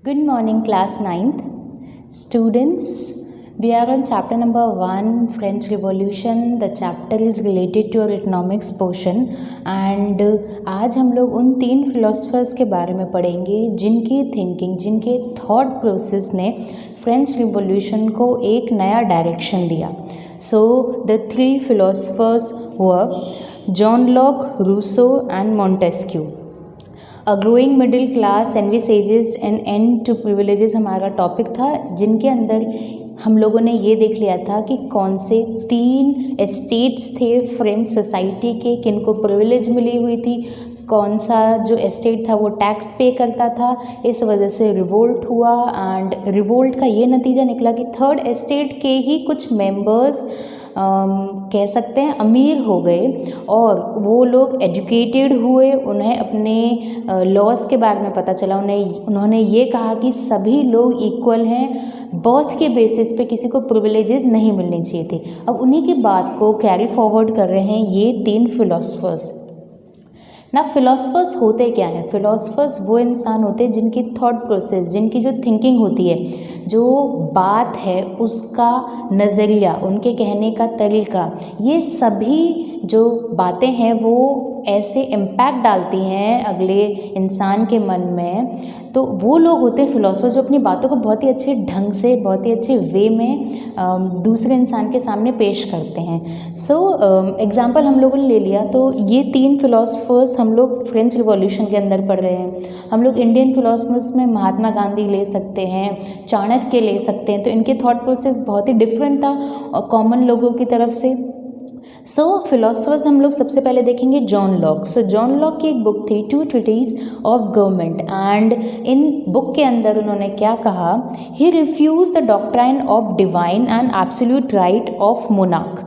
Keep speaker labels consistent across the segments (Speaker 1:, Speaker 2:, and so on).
Speaker 1: Good morning, class 9th. Students, we are on chapter number 1, French Revolution. The chapter is related to our economics portion and आज हम लोग उन 3 philosophers के बारे में पढ़ेंगे जिनकी थिंकिंग, जिनके थॉट प्रोसेस ने फ्रेंच रिवॉल्यूशन को एक नया डायरेक्शन दिया. So the 3 philosophers were John Locke, Rousseau and Montesquieu. A growing middle class envisages and end to privileges हमारा टॉपिक था, जिनके अंदर हम लोगों ने ये देख लिया था कि कौन से 3 एस्टेट्स थे फ्रेंच सोसाइटी के, किनको प्रिविलेज मिली हुई थी, कौन सा जो एस्टेट था वो टैक्स पे करता था. इस वजह से रिवोल्ट हुआ एंड रिवोल्ट का ये नतीजा निकला कि थर्ड एस्टेट के ही कुछ मेंबर्स कह सकते हैं अमीर हो गए और वो लोग एजुकेटेड हुए. उन्हें अपने लॉज के बारे में पता चला. उन्होंने ये कहा कि सभी लोग इक्वल हैं, बर्थ के बेसिस पे किसी को प्रिविलेजेस नहीं मिलनी चाहिए थी. अब उन्हीं की बात को कैरी फॉरवर्ड कर रहे हैं ये 3 फिलोसफर्स. ना फिलोसफर्स होते क्या हैं? फिलोसफर्स वो इंसान होते हैं जिनकी थॉट प्रोसेस, जिनकी जो थिंकिंग होती है, जो बात है उसका नज़रिया, उनके कहने का तरीका, ये सभी जो बातें हैं वो ऐसे इम्पैक्ट डालती हैं अगले इंसान के मन में. तो वो लोग होते हैं फिलोसफर जो अपनी बातों को बहुत ही अच्छे ढंग से, बहुत ही अच्छे वे में दूसरे इंसान के सामने पेश करते हैं. सो एग्जांपल हम लोगों ने ले लिया तो ये 3 फिलोसफर्स हम लोग फ्रेंच रिवॉल्यूशन के अंदर पढ़ रहे हैं. हम लोग इंडियन फिलोसफर्स में महात्मा गांधी ले सकते हैं, चाणक्य ले सकते हैं. तो इनके थॉट प्रोसेस बहुत ही डिफरेंट था कॉमन लोगों की तरफ से. सो फिलोसफर्स हम लोग सबसे पहले देखेंगे John Locke. So John Locke की एक बुक थी 2 treatise of government and in book के अंदर उन्होंने क्या कहा, he refuse the doctrine of divine and absolute right of monarch.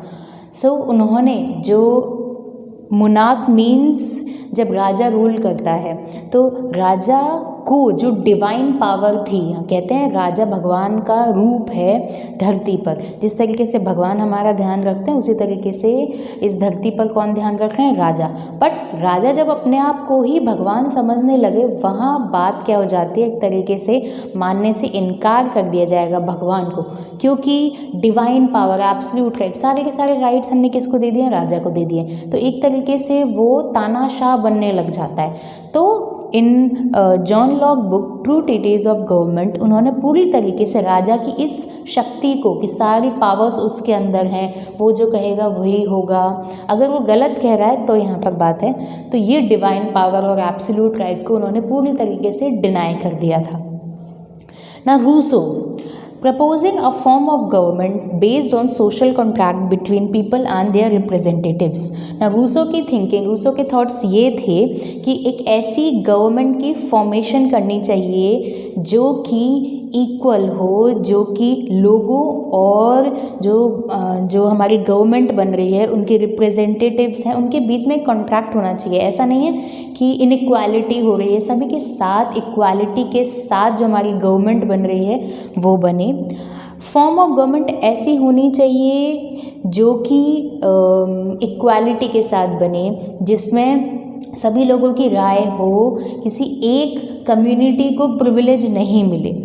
Speaker 1: So उन्होंने जो मोनार्क मीन्स जब राजा रूल करता है तो राजा को जो डिवाइन पावर थी, कहते हैं राजा भगवान का रूप है धरती पर. जिस तरीके से भगवान हमारा ध्यान रखते हैं उसी तरीके से इस धरती पर कौन ध्यान रख रहे हैं? राजा. बट राजा जब अपने आप को ही भगवान समझने लगे, वहाँ बात क्या हो जाती है, एक तरीके से मानने से इनकार कर दिया जाएगा भगवान को, क्योंकि डिवाइन पावर, एब्सोल्यूट राइट, सारे के सारे राइट्स हमने किसको दे दिए? राजा को दे दिए. तो एक तरीके से वो तानाशाह बनने लग जाता है. तो in John Locke book 2 treatise of government उन्होंने पूरी तरीके से राजा की इस शक्ति को, कि सारी पावर्स उसके अंदर हैं, वो जो कहेगा वही होगा, अगर वो गलत कह रहा है तो यहाँ पर बात है, तो ये डिवाइन पावर और एब्सोल्यूट राइट को उन्होंने पूरी तरीके से डिनाई कर दिया था. ना Rousseau proposing a form of government based on social contract between people and their representatives. ना रूसो की थिंकिंग, रूसो के थॉट्स ये थे कि एक ऐसी गवर्नमेंट की फॉर्मेशन करनी चाहिए जो कि इक्वल हो, जो कि लोगों और जो हमारी गवर्नमेंट बन रही है उनके रिप्रेजेंटेटिव्स हैं उनके बीच में कॉन्ट्रैक्ट होना चाहिए. ऐसा नहीं है कि इनइक्वालिटी हो रही है, सभी के साथ इक्वालिटी के साथ जो हमारी गवर्नमेंट बन रही है वो बने. फॉर्म ऑफ गवर्नमेंट ऐसी होनी चाहिए जो कि इक्वालिटी के साथ बने, जिसमें सभी लोगों की राय हो, किसी एक कम्युनिटी को प्रिविलेज नहीं मिले.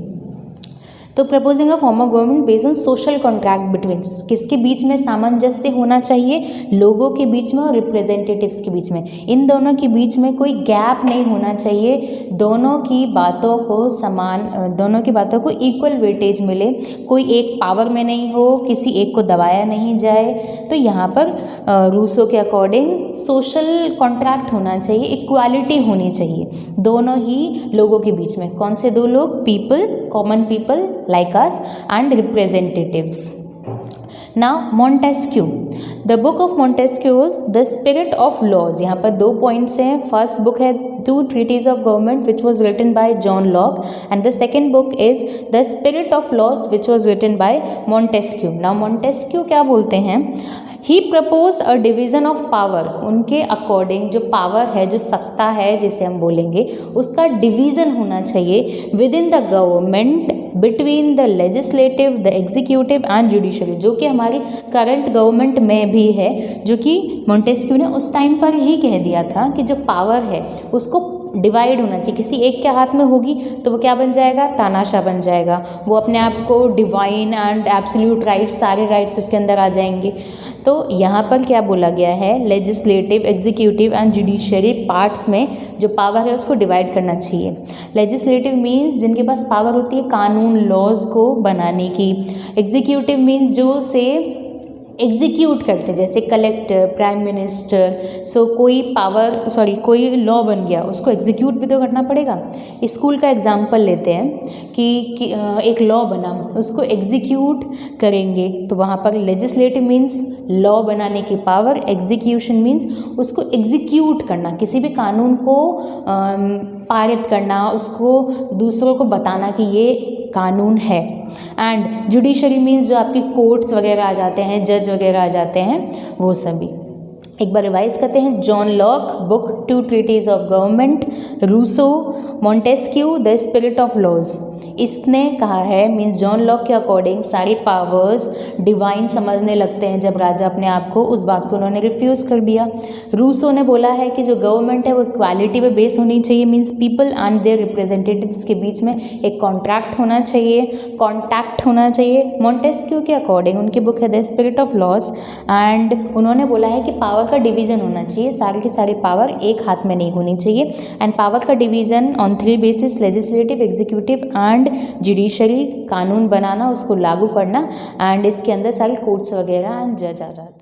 Speaker 1: तो proposing a form of government based on social contract between, किसके बीच में सामंजस्य होना चाहिए? लोगों के बीच में और रिप्रेजेंटेटिव्स के बीच में. इन दोनों के बीच में कोई गैप नहीं होना चाहिए. दोनों की बातों को समान, दोनों की बातों को इक्वल वेटेज मिले, कोई एक पावर में नहीं हो, किसी एक को दबाया नहीं जाए. तो यहाँ पर रूसो के अकॉर्डिंग सोशल कॉन्ट्रैक्ट होना चाहिए, इक्वालिटी होनी चाहिए दोनों ही लोगों के बीच में. कौन से 2 लोग? People, common people like us and representatives. Now Montesquieu, the book of Montesquieu is the spirit of laws. यहाँ पर 2 पॉइंट्स हैं. फर्स्ट बुक है 2 treatises of government which was written by John Locke and the second book is the spirit of laws which was written by Montesquieu. Now Montesquieu क्या बोलते हैं? He propose a division of power. उनके according जो power है, जो सत्ता है जिसे हम बोलेंगे, उसका डिवीज़न होना चाहिए with in the government between the legislative, the executive and judiciary, जो कि हमारी करंट गवर्नमेंट में भी है, जो कि मोंटेस्क्यू ने उस टाइम पर ही कह दिया था कि जो पावर है उसको डिवाइड होना चाहिए। किसी एक के हाथ में होगी तो वो क्या बन जाएगा, तानाशाह बन जाएगा। वो अपने आप को डिवाइन एंड एब्सोल्यूट राइट्स, सारे राइट्स उसके अंदर आ जाएंगे। तो यहाँ पर क्या बोला गया है, legislative, executive and judiciary parts में जो पावर है उसको डिवाइड करना चाहिए। लेजिस्लेटिव मीन्स जिनके पास पावर होती है कानून, लॉज को बनाने की। एग्जीक्यूटिव मीन्स जो से एग्जीक्यूट करते, जैसे कलेक्टर, प्राइम मिनिस्टर। सो कोई लॉ बन गया, उसको एग्जीक्यूट भी तो करना पड़ेगा। स्कूल का एग्जांपल लेते हैं कि एक लॉ बना, उसको एग्जीक्यूट करेंगे, तो वहाँ पर लेजिस्लेटिव मीन्स लॉ बनाने की पावर, एग्जीक्यूशन मीन्स उसको एग्जीक्यूट करना, किसी भी कानून को पारित करना, उसको दूसरों को बताना कि ये कानून है। एंड जुडिशरी मीन्स जो आपकी कोर्ट्स वगैरह आ जाते हैं, जज वगैरह आ जाते हैं, वो सभी। एक बार रिवाइज करते हैं। John Locke, book 2 treatise of government, Rousseau, Montesquieu, the spirit of laws. इसने कहा है, मीन्स जॉन लॉक के अकॉर्डिंग सारी पावर्स डिवाइन समझने लगते हैं जब राजा अपने आप को, उस बात को उन्होंने रिफ्यूज़ कर दिया। रूसो ने बोला है कि जो गवर्नमेंट है वो इक्वालिटी पे बेस होनी चाहिए, means people and their representatives के बीच में एक कॉन्ट्रैक्ट होना चाहिए, कॉन्टैक्ट होना चाहिए। मॉन्टेस्क्यू के अकॉर्डिंग, उनकी बुक है the spirit of laws, and उन्होंने बोला है कि पावर का डिवीजन होना चाहिए, सारी की सारी पावर एक हाथ में नहीं होनी चाहिए। एंड पावर का division on 3 basis, legislative, executive and judiciary, कानून बनाना, उसको लागू करना, एंड इसके अंदर सारी कोर्ट्स वगैरह एंड जज आ जाते हैं।